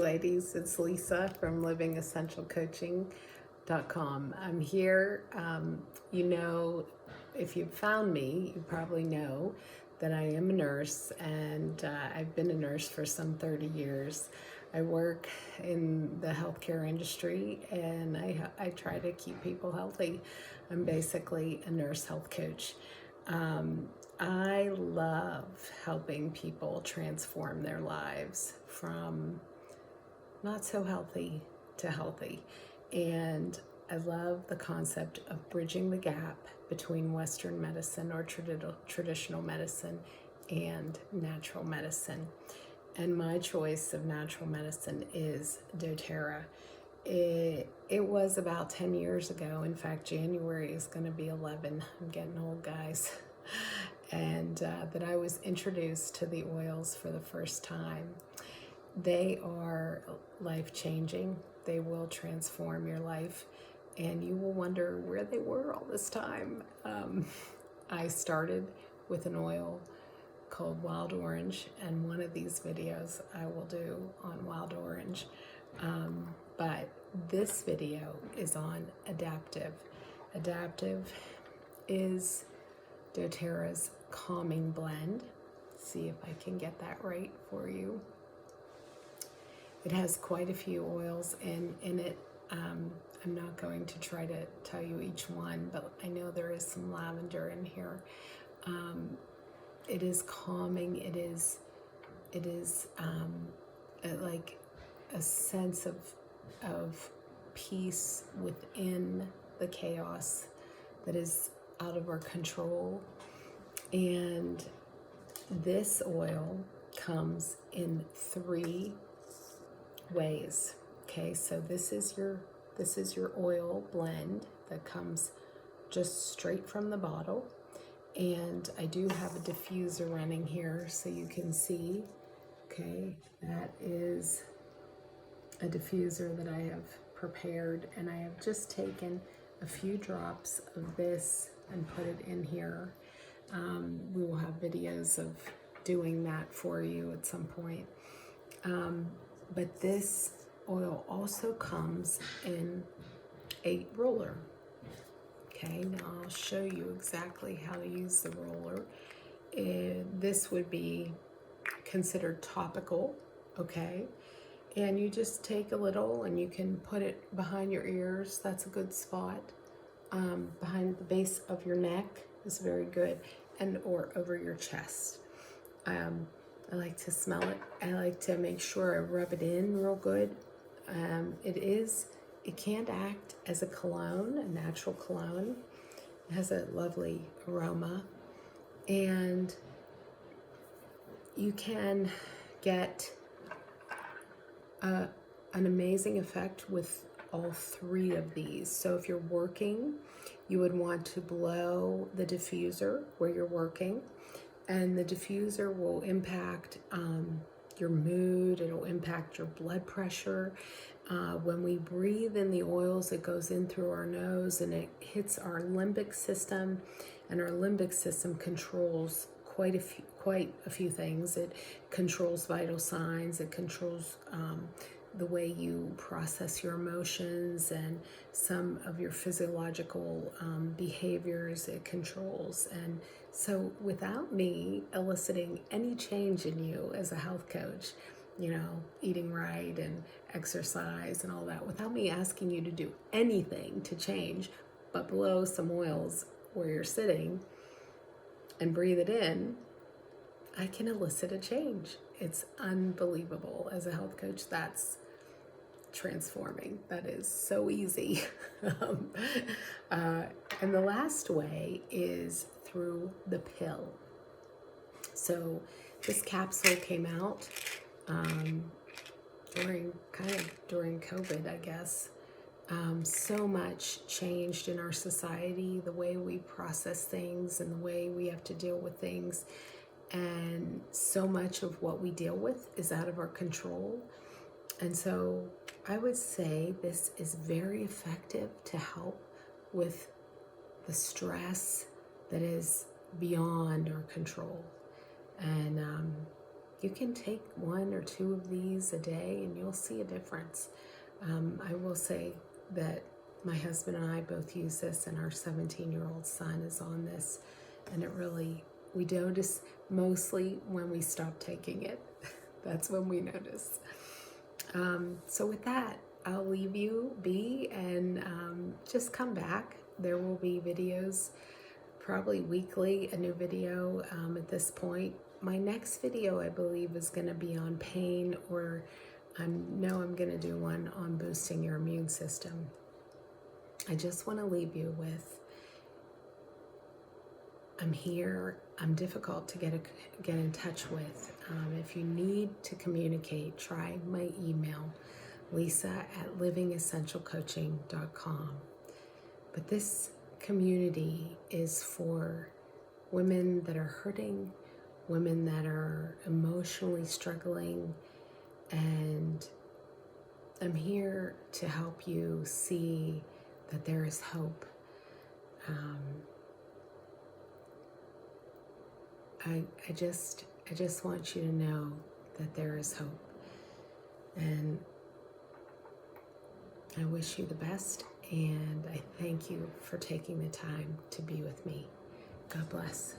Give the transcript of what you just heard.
ladies, it's Lisa from livingessentialcoaching.com. I'm here. If you've found me, you probably know that I am a nurse, and I've been a nurse for some 30 years. I work in the healthcare industry, and I try to keep people healthy. I'm basically a nurse health coach. I love helping people transform their lives from not so healthy to healthy. And I love the concept of bridging the gap between Western medicine or traditional medicine and natural medicine. And my choice of natural medicine is doTerra. It was about 10 years ago. In fact, January is going to be 11. I'm getting old, guys. And that I was introduced to the oils for the first time. They are life-changing. They will transform your life, and you will wonder where they were all this time. I started with an oil called Wild Orange, and one of these videos I will do on Wild Orange. But this video is on Adaptiv. Adaptiv is doTerra's calming blend. See if I can get that right for you. It has quite a few oils in it. I'm not going to try to tell you each one, but I know there is some lavender in here. It is calming. It is like a sense of peace within the chaos that is out of our control. And this oil comes in 3 ways. Okay, so this is your oil blend that comes just straight from the bottle. And I do have a diffuser running here so you can see. Okay, that is a diffuser that I have prepared, and I have just taken a few drops of this and put it in here. We will have videos of doing that for you at some point. But this oil also comes in a roller. Okay, now I'll show you exactly how to use the roller. This would be considered topical, okay? And you just take a little and you can put it behind your ears. That's a good spot. Behind the base of your neck is very good, and or over your chest. I like to smell it. I like to make sure I rub it in real good. It can act as a cologne, a natural cologne. It has a lovely aroma, and you can get an amazing effect with all 3 of these. So if you're working, you would want to blow the diffuser where you're working, and the diffuser will impact your mood. It'll impact your blood pressure. When we breathe in the oils, it goes in through our nose and it hits our limbic system, and our limbic system controls quite a few things. It controls vital signs. It controls the way you process your emotions and some of your physiological behaviors. It controls. And so without me eliciting any change in you as a health coach, eating right and exercise and all that, without me asking you to do anything to change but blow some oils where you're sitting and breathe it in, I can elicit a change. It's unbelievable. As a health coach, that's transforming. That is so easy. And the last way is through the pill. So this capsule came out during COVID, I guess. So much changed in our society, the way we process things and the way we have to deal with things. And so much of what we deal with is out of our control. And so I would say this is very effective to help with the stress that is beyond our control. And you can take 1 or 2 of these a day and you'll see a difference. I will say that my husband and I both use this, and our 17-year-old son is on this, and it really, we notice mostly when we stop taking it. That's when we notice. So with that, I'll leave you be, and just come back. There will be videos, probably weekly, a new video at this point. My next video, I believe, is going to be on pain, or I'm going to do one on boosting your immune system. I just want to leave you with, I'm here. I'm difficult to get in touch with. If you need to communicate, try my email, lisa@livingessentialcoaching.com. But this community is for women that are hurting, women that are emotionally struggling, and I'm here to help you see that there is hope. I just want you to know that there is hope, and I wish you the best, and I thank you for taking the time to be with me. God bless.